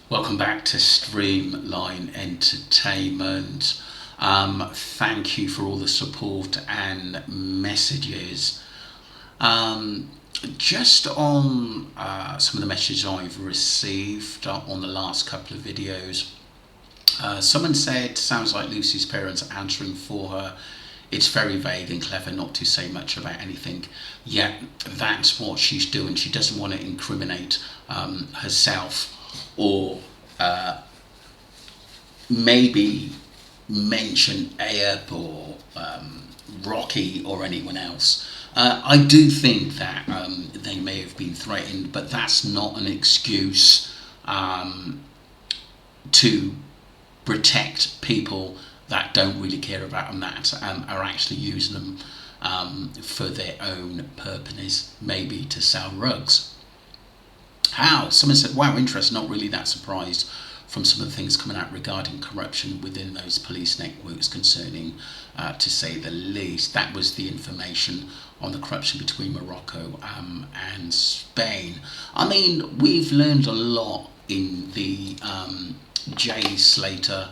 Welcome back to Streamline Entertainment. Thank you for all the support and messages. Um, just on some of the messages I've received on the last couple of videos, someone said, sounds like Lucy's parents are answering for her. It's very vague and clever not to say much about anything. Yet that's what she's doing. She doesn't want to incriminate herself or maybe mention Ayub or Rocky or anyone else. I do think that they may have been threatened, but that's not an excuse to protect people that don't really care about them, that are actually using them for their own purposes, maybe to sell rugs. How? Someone said, wow, interesting, not really that surprised from some of the things coming out regarding corruption within those police networks concerning, to say the least. That was the information on the corruption between Morocco and Spain. I mean, we've learned a lot in the Jay Slater,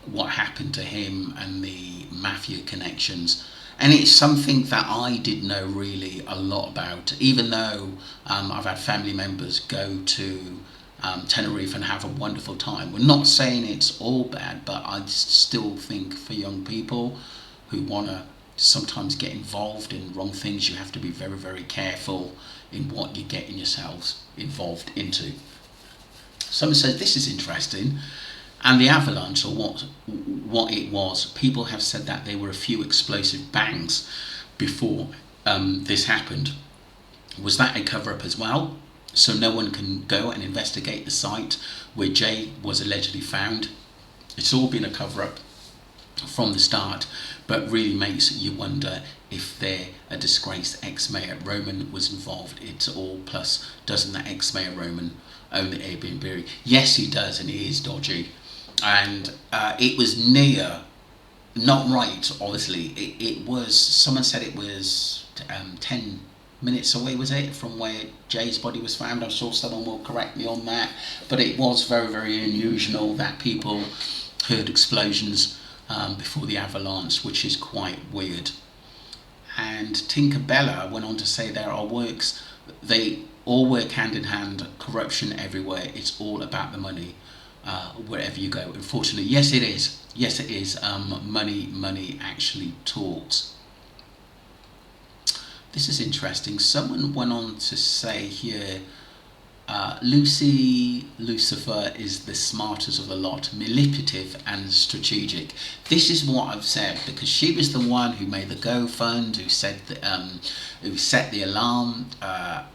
what happened to him and the mafia connections. And it's something that I didn't know really a lot about, even though I've had family members go to Tenerife and have a wonderful time. We're not saying it's all bad, but I still think for young people who want to sometimes get involved in wrong things, you have to be very, very careful in what you're getting yourselves involved into. Someone said, this is interesting. And the avalanche, or what it was, people have said that there were a few explosive bangs before this happened. Was that a cover-up as well? So no one can go and investigate the site where Jay was allegedly found? It's all been a cover-up from the start, but really makes you wonder if there a disgraced ex-mayor Roman was involved. It's all plus. Doesn't that ex-mayor Roman own the Airbnb? Yes, he does, and he is dodgy. And it was near, not right, obviously. It was, someone said it was 10 minutes away, was it, from where Jay's body was found? I'm sure someone will correct me on that. But it was very, very unusual that people heard explosions before the avalanche, which is quite weird. And Tinkerbella went on to say there are works, they all work hand in hand, corruption everywhere, it's all about the money. Wherever you go, unfortunately. Yes, it is. Yes, it is. Money actually talks. This is interesting. Someone went on to say here, Lucifer is the smartest of the lot, manipulative and strategic. This is what I've said, because she was the one who made the GoFund, who said that, who set the alarm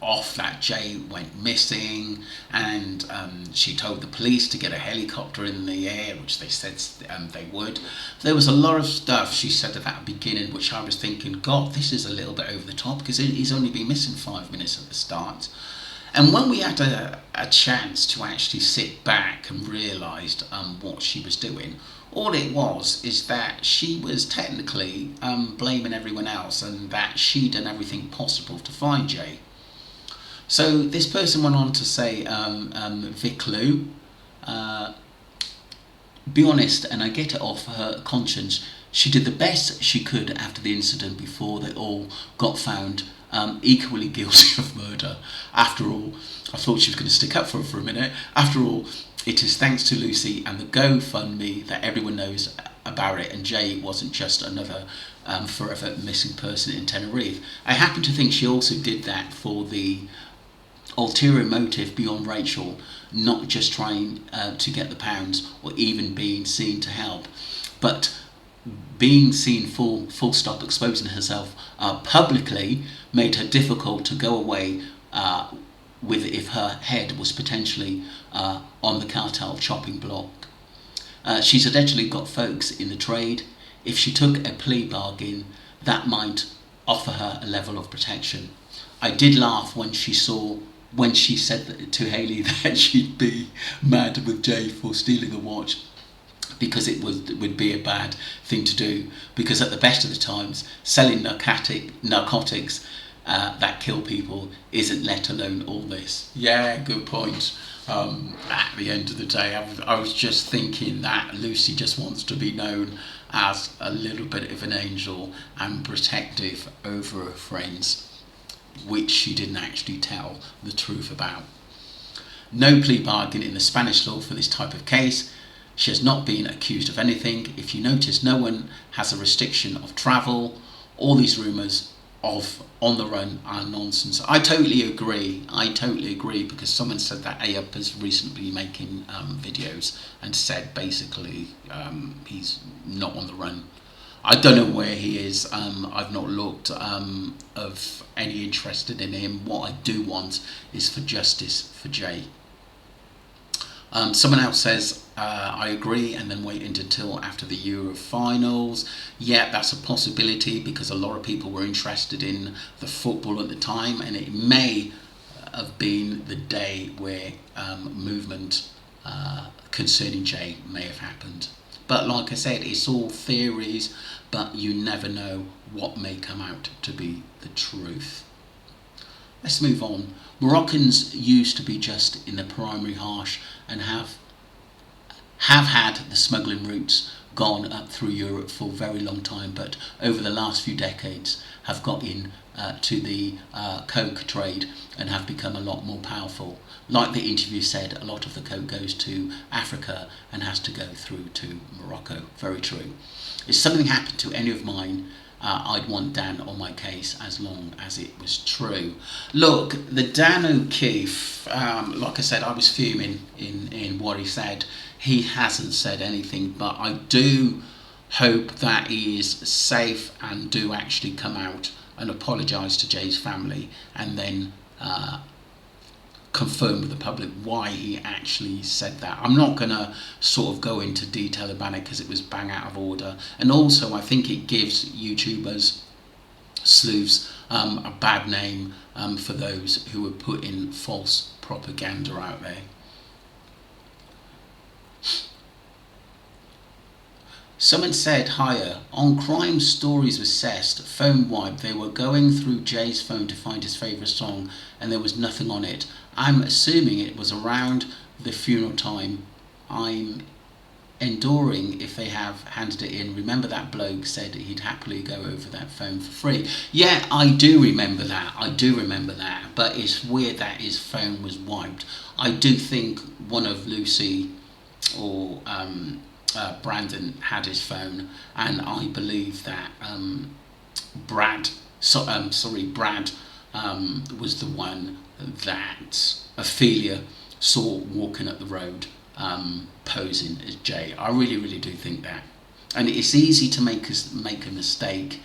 off that Jay went missing, and she told the police to get a helicopter in the air, which they said they would. There was a lot of stuff she said at that beginning, which I was thinking, God, this is a little bit over the top, because he's only been missing 5 minutes at the start. And when we had a chance to actually sit back and realised what she was doing, all it was is that she was technically blaming everyone else, and that she'd done everything possible to find Jay. So this person went on to say, Vic Lou, be honest, and I get it off her conscience, she did the best she could after the incident before they all got found equally guilty of murder. After all, I thought she was going to stick up for her for a minute. After all, it is thanks to Lucy and the GoFundMe that everyone knows about it, and Jay wasn't just another forever missing person in Tenerife. I happen to think she also did that for the ulterior motive beyond Rachel, not just trying to get the pounds or even being seen to help, but being seen full stop exposing herself publicly made her difficult to go away with if her head was potentially on the cartel chopping block. She's allegedly got folks in the trade. If she took a plea bargain, that might offer her a level of protection. I did laugh when she said to Hayley that she'd be mad with Jay for stealing the watch, because it would be a bad thing to do, because at the best of the times selling narcotics that kill people isn't, let alone all this. Yeah, good point. At the end of the day, I was just thinking that Lucy just wants to be known as a little bit of an angel and protective over her friends, which she didn't actually tell the truth about. No plea bargain in the Spanish law for this type of case. She has not been accused of anything. If you notice, no one has a restriction of travel. All these rumours of on the run are nonsense. I totally agree because someone said that Ayub is recently making videos and said basically he's not on the run. I don't know where he is. I've not looked of any interested in him. What I do want is for justice for Jay. Someone else says, I agree, and then wait until after the Euro finals. Yeah, that's a possibility because a lot of people were interested in the football at the time, and it may have been the day where movement concerning Jay may have happened. But like I said, it's all theories, but you never know what may come out to be the truth. Let's move on. Moroccans used to be just in the primary harsh and have had the smuggling routes gone up through Europe for a very long time, but over the last few decades have got in to the coke trade and have become a lot more powerful. Like the interview said, a lot of the coke goes to Africa and has to go through to Morocco. Very true. If something happened to any of mine, I'd want Dan on my case as long as it was true. Look, the Dan O'Keefe, like I said, I was fuming in what he said. He hasn't said anything, but I do hope that he is safe and do actually come out and apologise to Jay's family and then confirm with the public why he actually said that. I'm not going to sort of go into detail about it because it was bang out of order, and also I think it gives YouTubers, sleuths, a bad name for those who are putting false propaganda out there. Someone said, higher, on Crime Stories with Cest, phone wipe, they were going through Jay's phone to find his favourite song and there was nothing on it. I'm assuming it was around the funeral time. I'm enduring if they have handed it in. Remember that bloke said he'd happily go over that phone for free. Yeah, I do remember that, but it's weird that his phone was wiped. I do think one of Lucy or Brandon had his phone, and I believe that Brad was the one that Ophelia saw walking up the road posing as Jay. I really do think that, and it's easy to make a mistake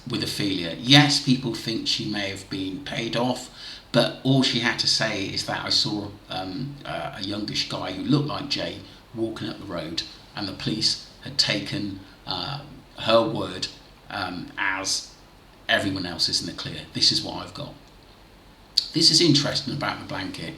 with Ophelia. Yes, people think she may have been paid off, but all she had to say is that I saw a youngish guy who looked like Jay walking up the road, and the police had taken her word as everyone else is in the clear. This is what I've got. This is interesting about the blanket.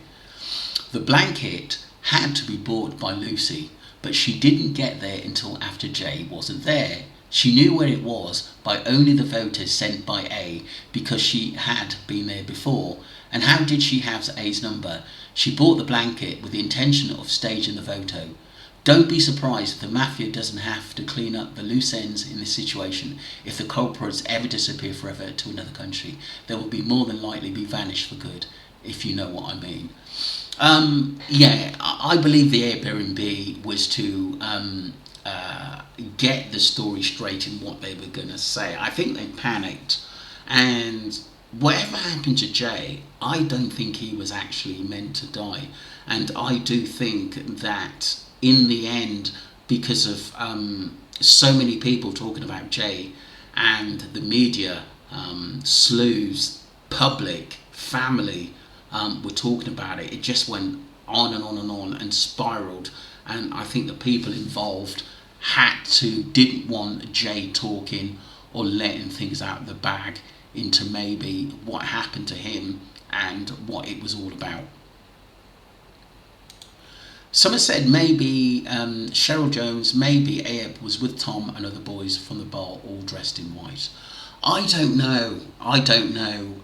The blanket had to be bought by Lucy, but she didn't get there until after Jay wasn't there. She knew where it was by only the voters sent by A because she had been there before. And how did she have A's number? She bought the blanket with the intention of staging the photo. Don't be surprised if the mafia doesn't have to clean up the loose ends in this situation. If the culprits ever disappear forever to another country, they will be more than likely be vanished for good, if you know what I mean. Yeah, I believe the Airbnb was to get the story straight in what they were going to say. I think they panicked, and whatever happened to Jay, I don't think he was actually meant to die. And I do think that in the end, because of so many people talking about Jay and the media, sleuths, public, family were talking about it, it just went on and on and on and spiraled. And I think the people involved didn't want Jay talking or letting things out of the bag into maybe what happened to him and what it was all about. Someone said maybe Cheryl Jones, maybe Ayub was with Tom and other boys from the bar all dressed in white. I don't know. I don't know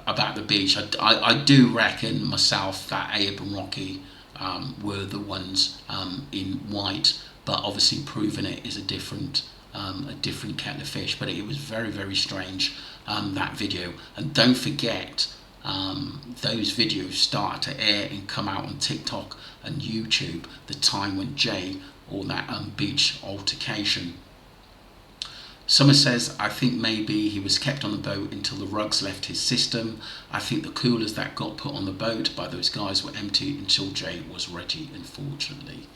about the beach. I do reckon myself that Abe and Rocky were the ones in white, but obviously proving it is a different kettle of fish. But it was very, very strange, that video. And don't forget, those videos started to air and come out on TikTok and YouTube the time when Jay, or that beach altercation. Someone says, I think maybe he was kept on the boat until the rugs left his system. I think the coolers that got put on the boat by those guys were empty until Jay was ready, unfortunately.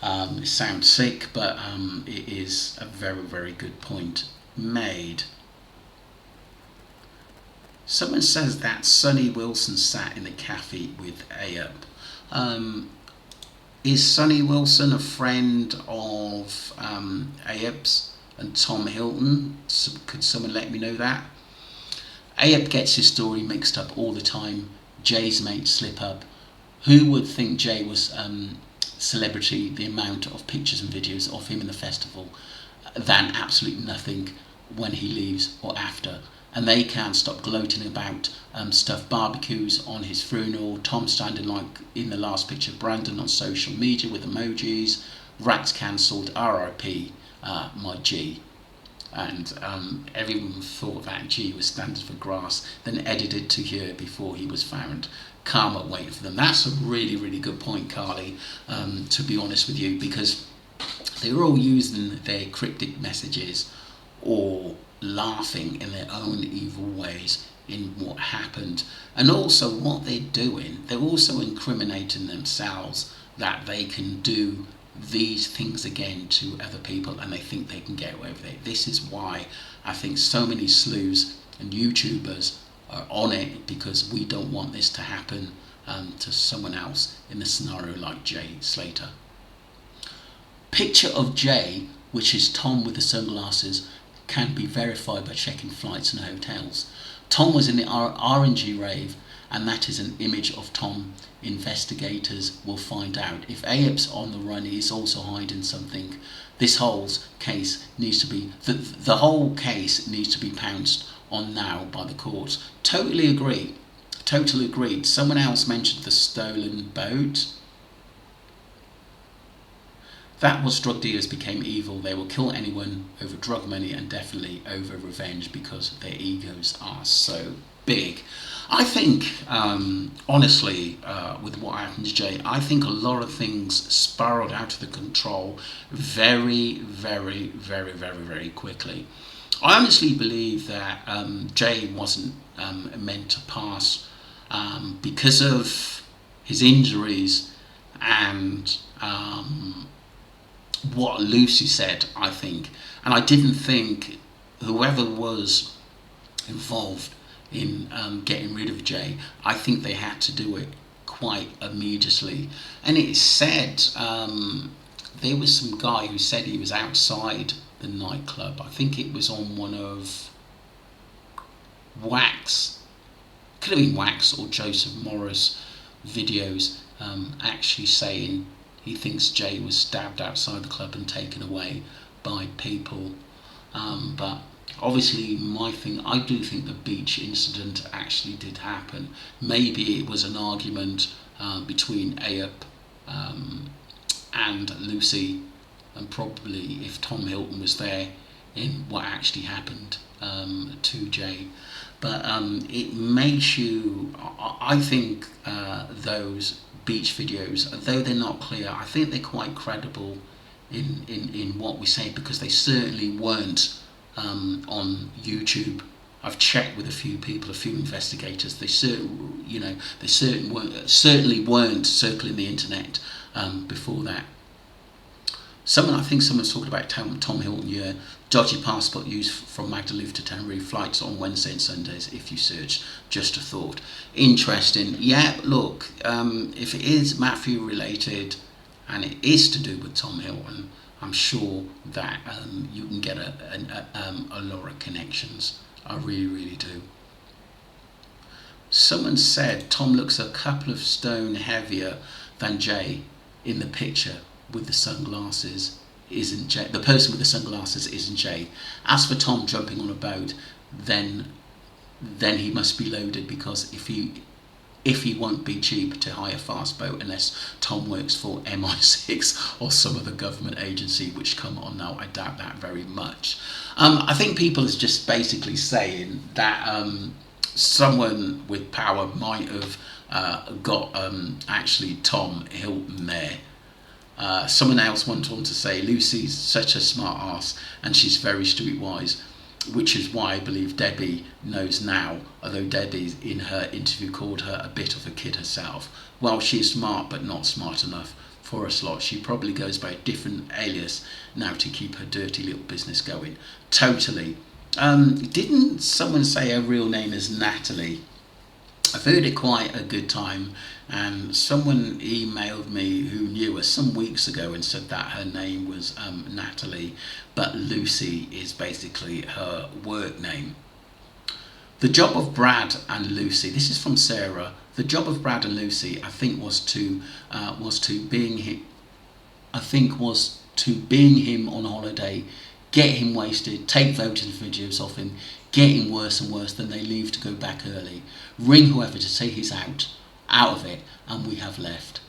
It sounds sick, but it is a very, very good point made. Someone says that Sonny Wilson sat in the cafe with Ayub. Is Sonny Wilson a friend of Ayub's and Tom Hilton? Could someone let me know that? Ayub gets his story mixed up all the time. Jay's mates slip up. Who would think Jay was celebrity, the amount of pictures and videos of him in the festival, than absolutely nothing when he leaves or after? And they can't stop gloating about stuffed barbecues on his funeral, Tom standing like in the last picture of Brandon on social media with emojis, rats cancelled, RIP, my G. And everyone thought that G was standing for grass, then edited to here before he was found. Karma waiting for them. That's a really, really good point, Carly, to be honest with you, because they were all using their cryptic messages or laughing in their own evil ways in what happened. And also what they're doing, they're also incriminating themselves that they can do these things again to other people, and they think they can get away with it. This is why I think so many sleuths and YouTubers are on it, because we don't want this to happen to someone else in a scenario like Jay Slater. Picture of Jay, which is Tom with the sunglasses, can be verified by checking flights and hotels. Tom was in the RNG rave, and that is an image of Tom. Investigators will find out. If Ayub's on the run, he's also hiding something. This whole case needs to be, the whole case needs to be pounced on now by the courts. Totally agree. Totally agreed. Someone else mentioned the stolen boat. That was drug dealers became evil. They will kill anyone over drug money and definitely over revenge because their egos are so big. I think, honestly, with what happened to Jay, I think a lot of things spiraled out of the control very, very, very, very, very quickly. I honestly believe that Jay wasn't meant to pass because of his injuries and what Lucy said, I think. And I didn't think whoever was involved in getting rid of Jay, I think they had to do it quite immediately. And it said there was some guy who said he was outside the nightclub. I think it was on one of Wax, could have been Wax or Joseph Morris videos, actually saying he thinks Jay was stabbed outside the club and taken away by people. But obviously my thing, I do think the beach incident actually did happen. Maybe it was an argument between Ayub and Lucy, and probably if Tom Hilton was there in what actually happened to Jay. But it makes you, I think those beach videos, though they're not clear, I think they're quite credible in what we say, because they certainly weren't on YouTube. I've checked with a few people, a few investigators. They certainly weren't circling the internet before that. I think someone's talking about Tom Hilton. Yeah, dodgy passport used from Magdalene to Tenerife, flights on Wednesday and Sundays. If you search, just a thought. Interesting. Yeah, look, if it is Matthew related and it is to do with Tom Hilton, I'm sure that you can get a lot of connections. I really, really do. Someone said Tom looks a couple of stone heavier than Jay in the picture with the sunglasses. isn't Jay. The person with the sunglasses isn't Jay. As for Tom jumping on a boat, then he must be loaded, because if he won't be cheap to hire a fast boat unless Tom works for MI6 or some other government agency, which, come on now, I doubt that very much. I think people is just basically saying that someone with power might have got actually Tom Hilton there. Someone else went on to say Lucy's such a smart ass and she's very streetwise, which is why I believe Debbie knows now, although Debbie in her interview called her a bit of a kid herself. Well, she is smart but not smart enough for a slot. She probably goes by a different alias now to keep her dirty little business going. Totally. Didn't someone say her real name is Natalie? I've heard it quite a good time, and someone emailed me who knew her some weeks ago and said that her name was Natalie, but Lucy is basically her work name. The job of Brad and Lucy, this is from Sarah. The job of Brad and Lucy, I think, was to being him on holiday, get him wasted, take photos and videos of him, getting worse and worse, then they leave to go back early, ring whoever to say he's out of it, and we have left.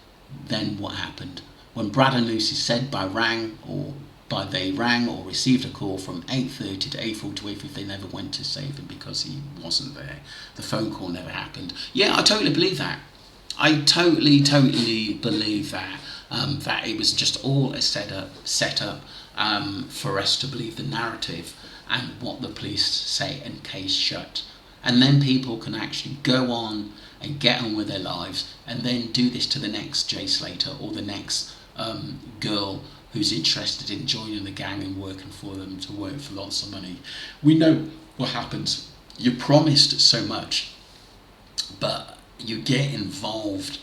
Then what happened? When Brad and Lucy said they rang or received a call from 8:30 to 8:40 to 8:50, they never went to save him because he wasn't there. The phone call never happened. Yeah, I totally believe that. I totally believe that. That it was just all a set up for us to believe the narrative and what the police say, and case shut. And then people can actually go on and get on with their lives, and then do this to the next Jay Slater or the next girl who's interested in joining the gang and working for them to work for lots of money. We know what happens. You're promised so much, but you get involved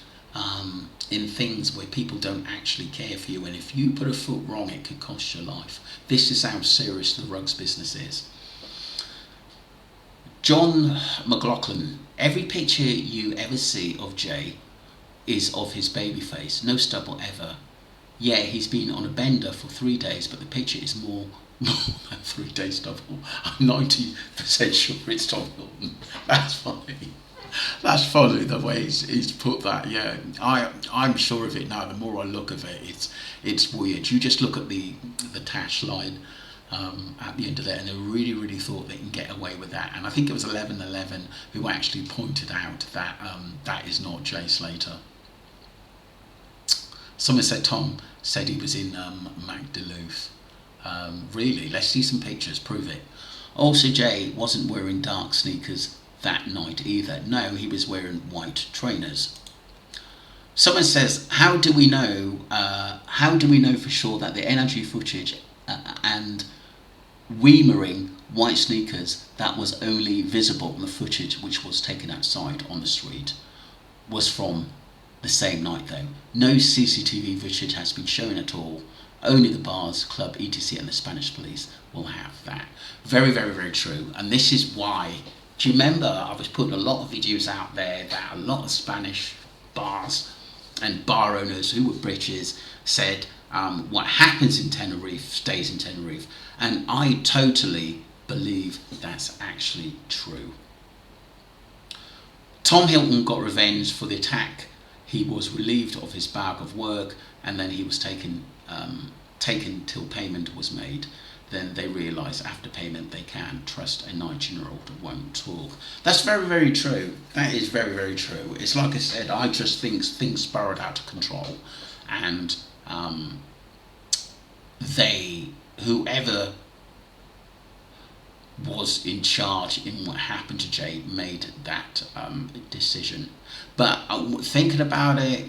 in things where people don't actually care for you, and if you put a foot wrong, it could cost your life. This is how serious the rugs business is. John McLaughlin, every picture you ever see of Jay is of his baby face, no stubble ever. Yeah, he's been on a bender for 3 days, but the picture is more than 3 days stubble. I'm 90% sure it's Tom Hilton. That's funny. That's funny the way he's put that. Yeah, I'm sure of it now. The more I look at it, it's weird. You just look at the Tash line at the end of it, and they really thought they can get away with that. And I think it was 1111 who actually pointed out that that is not Jay Slater. Someone said Tom said he was in Mac Duluth. Really? Let's see some pictures. Prove it. Also, Jay wasn't wearing dark sneakers that night either. No, he was wearing white trainers. Someone says, how do we know for sure that the NRG footage and Weimering white sneakers that was only visible in the footage which was taken outside on the street was from the same night though? No CCTV footage has been shown at all. Only the bars, club, etc. and the Spanish police will have that. Very true. And this is why, do you remember I was putting a lot of videos out there that a lot of Spanish bars and bar owners who were British said what happens in Tenerife stays in Tenerife, and I totally believe that's actually true. Tom Hilton got revenge for the attack. He was relieved of his bag of work, and then he was taken till payment was made. Then they realise after payment they can trust a 19-year-old who won't talk. That's very true. That is very true. It's like I said, I just think things spiraled out of control, and whoever was in charge in what happened to Jay made that decision. But thinking about it,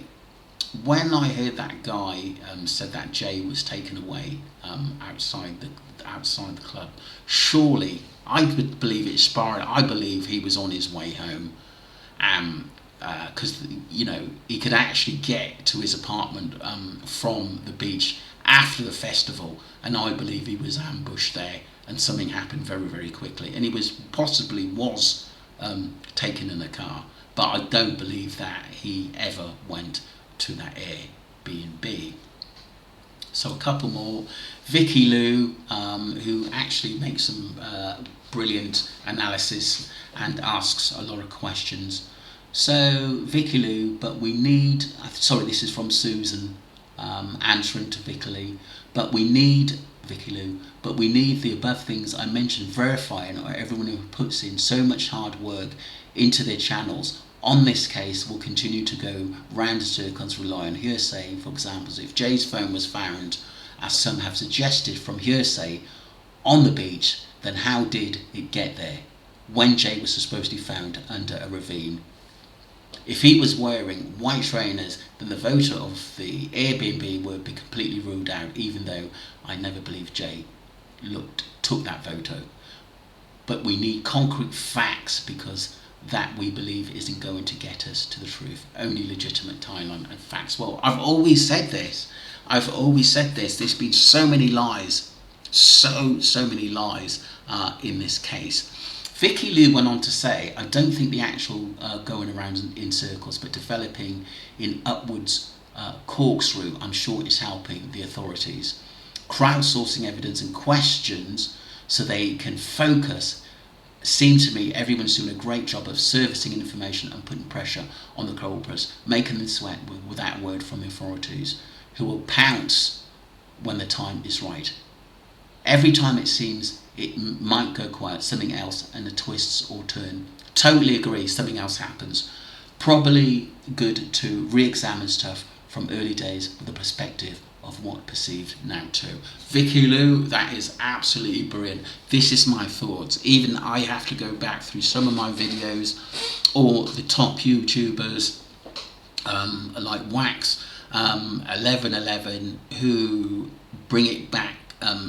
when I heard that guy said that Jay was taken away outside the club, surely I could believe it spiraled. I believe he was on his way home, because he could actually get to his apartment from the beach after the festival, and I believe he was ambushed there, and something happened very quickly, and he was taken in a car. But I don't believe that he ever went to that Airbnb. So a couple more. Vicky Lou, who actually makes some brilliant analysis and asks a lot of questions. So Vicky Lou, but we need, sorry, this is from Susan, answering to Vicky Lou, but we need, Vicky Lou, but we need the above things I mentioned verifying, or everyone who puts in so much hard work into their channels on this case will continue to go round in circles, rely on hearsay. For example, if Jay's phone was found, as some have suggested, from hearsay on the beach, then how did it get there when Jay was supposedly found under a ravine? If he was wearing white trainers, then the photo of the Airbnb would be completely ruled out, even though I never believed Jay took that photo. But we need concrete facts, because that, we believe, isn't going to get us to the truth. Only legitimate timeline and facts. Well, I've always said this. There's been so many lies, so many lies in this case. Vicky Lou went on to say, I don't think the actual going around in circles, but developing in upwards corkscrew, I'm sure is helping the authorities. Crowdsourcing evidence and questions so they can focus. Seems to me everyone's doing a great job of servicing information and putting pressure on the culprits, making them sweat without word from the authorities, who will pounce when the time is right. Every time it seems it might go quiet, something else and a twists or turn. Totally agree, something else happens. Probably good to re-examine stuff from early days with the perspective of what perceived now too. Vicky Lou, that is absolutely brilliant. This is my thoughts. Even I have to go back through some of my videos, or the top YouTubers like Wax 1111, who bring it back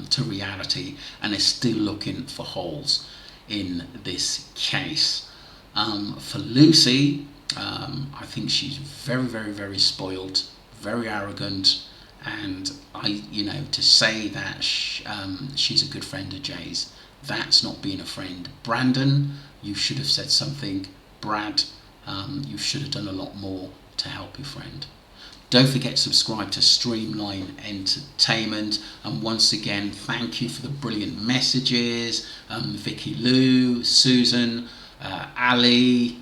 to reality and is still looking for holes in this case. For Lucy, I think she's very spoiled, very arrogant, and to say that she's a good friend of Jay's, that's not being a friend. Brandon, you should have said something. Brad, you should have done a lot more to help your friend. Don't forget to subscribe to Streamline Entertainment. And once again, thank you for the brilliant messages. Vicky Lou, Susan, Ali,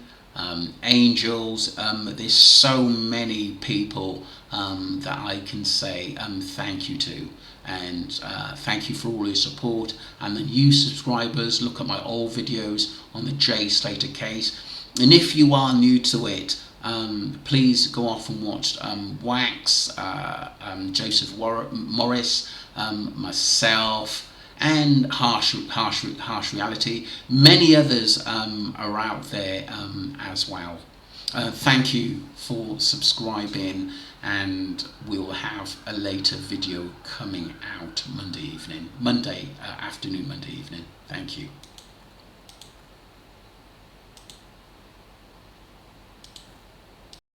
Angels. There's so many people that I can say thank you to. And thank you for all your support. And the new subscribers, look at my old videos on the Jay Slater case. And if you are new to it, please go off and watch Wax, Joseph Morris, myself, and Harsh Reality. Many others are out there as well. Thank you for subscribing, and we'll have a later video coming out Monday afternoon, Monday evening. Thank you.